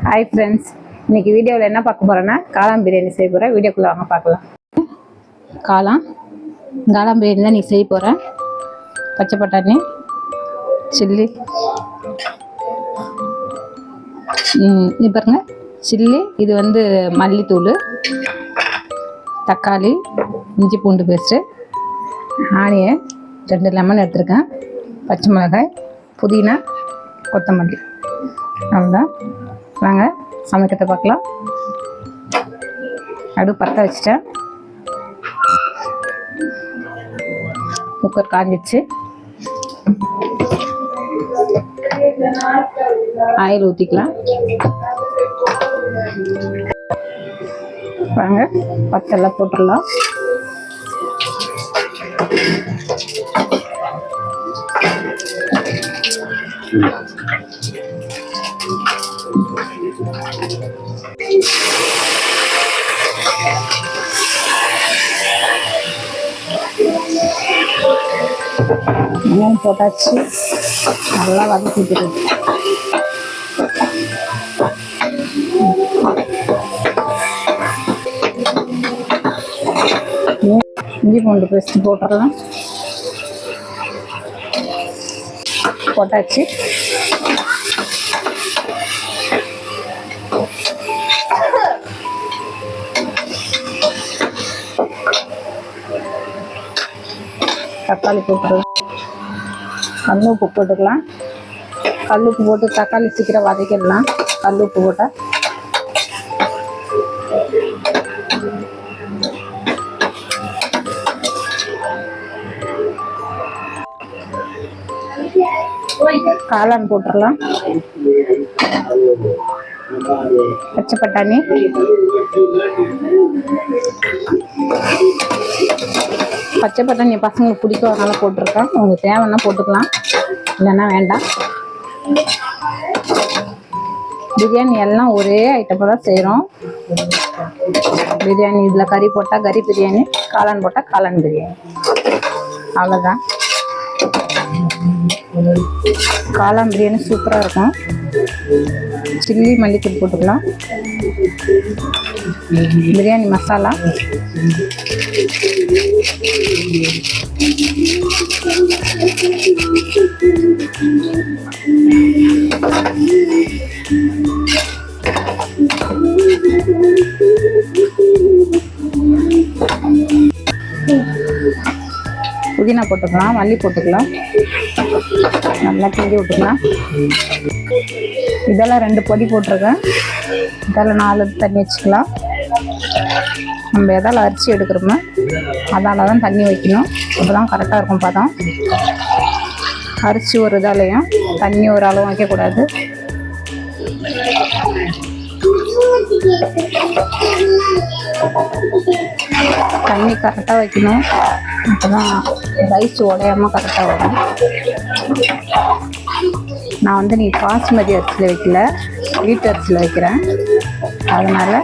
Hi friends, இன்னைக்கு வீடியோவில் என்ன பார்க்க போகிறேன்னா காளான் பிரியாணி செய்ய போகிறேன். வீடியோக்குள்ளே வாங்க பார்க்கலாம். காளான் பிரியாணி தான் நீ செய்ய போகிறேன். பச்சை பட்டாணி, சில்லி, இது பாருங்க சில்லி, இது வந்து மல்லித்தூள், தக்காளி, இஞ்சி பூண்டு பேஸ்ட்டு, ஆனியன், 2 லெமன் எடுத்துருக்கேன், பச்சை மிளகாய், புதினா, கொத்தமல்லி. அவ்வளோதான். வாங்க சமைக்கிறத பார்க்கலாம். அடுப்பு பற்ற வச்சுட்டேன். குக்கர் காஞ்சிடுச்சு. ஆயில் ஊற்றிக்கலாம். வாங்க பத்தெல்லாம் போட்டுடலாம். வெங்காயம் போட்டாச்சு, நல்லா வதக்கிட்டு இஞ்சி பூண்டு பேஸ்ட் போட்டுடலாம். போட்டாச்சு. தக்காளி போட்டுடலாம். கல் உப்பு போட்டுக்கலாம். கல் உப்பு போட்டு தக்காளி சீக்கிரம் வதக்கிடலாம். கல் உப்பு போட்டால் காளான் போட்டுடலாம். பச்சை பட்டாணி, பசங்களுக்கு பிடிக்கும், அதனால போட்டிருக்கேன். உங்களுக்கு தேவைன்னா போட்டுக்கலாம், இல்லைன்னா வேண்டாம். பிரியாணி எல்லாம் ஒரே ஐட்டமாக தான் செய்கிறோம். பிரியாணி இதில் கறி போட்டால் கறி பிரியாணி, காளான் போட்டால் காளான் பிரியாணி, அவ்வளோதான். காளான் பிரியாணி சூப்பராக இருக்கும். சில்லி மல்லித்தூள் போட்டுக்கலாம். பிரியாணி மசாலா, புதினா போட்டுக்கலாம், மல்லி போட்டுக்கலாம், நல்லா கிண்டி விட்டுக்கலாம். இதெல்லாம் 2 பொடி போட்டிருக்கேன். இதெல்லாம் 4 தண்ணி வச்சுக்கலாம். நம்ம எதால் அரிசி எடுக்கிறோமோ அதால் தான் தண்ணி வைக்கணும். அப்போ தான் கரெக்டாக இருக்கும் பதம். அரிசி ஒரு இதாலையும் தண்ணி ஒரு அளவும் வைக்கக்கூடாது. தண்ணி கரெக்டாக வைக்கணும். அப்போ தான் ரைஸ் உடையாமல் கரெக்டாக வரும். நான் வந்து நீ பாஸ்மதி அரிசியில் வைக்கல, வீட்டு அரிசியில் வைக்கிறேன். அதனால்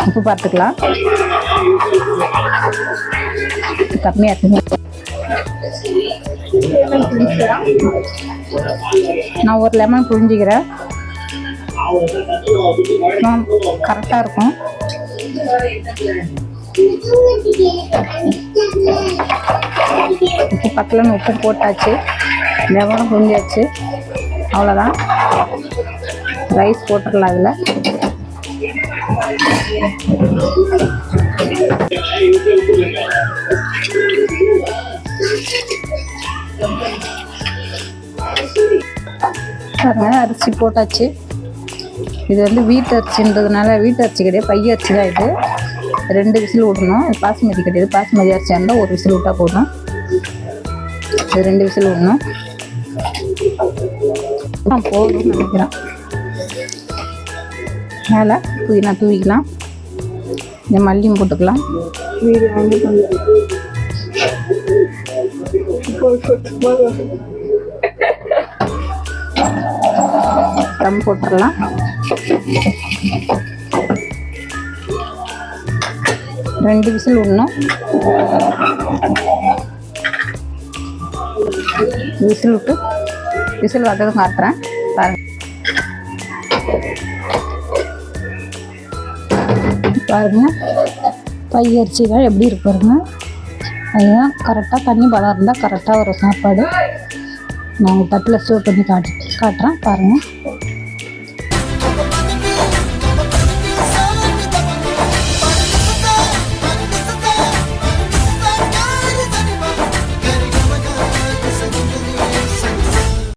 உப்பு பார்த்துக்கலாம். கம்மியாக இருக்குங்க. நான் ஒரு லெமன் புழிஞ்சிக்கிறேன். கரெக்டாக இருக்கும். உப்பு பக்கலன்னு உப்பு போட்டாச்சு, லெமனும் புரிஞ்சாச்சு. அவ்வளோதான். ரைஸ் போட்டுடலாம். அதில் பாருங்க, அரிசி போட்டாச்சு. இது வந்து வீட்டு அரிசின்றதுனால வீட்டு அரிசி கிடையாது, பைய அரிசி தான். இது 2 விசில் விடணும். பாஸ்மதி கிடையாது. பாஸ்மதி அரிசியாக இருந்தால் 1 விசில் விட்டால் போதும். இது 2 விசில் விடணும். போதும்னு நினைக்கிறேன். மேலே புதினா தூவிக்கலாம். இந்த மல்லியும் போட்டுக்கலாம். தம் போட்டுடலாம். ரெண்டு விசில் விடணும். விசில் விட்டு விசில் வந்ததும் காட்டுறேன். பாருங்கள் பையரிசி தான் எப்படி இருக்கு பாருங்க. அதுதான் கரெக்டாக தண்ணி பதம் இருந்தால் கரெக்டாக வரும் சாப்பாடு. நான் தட்டில் ஸ்டோர் பண்ணி காட்டுறேன் பாருங்கள்.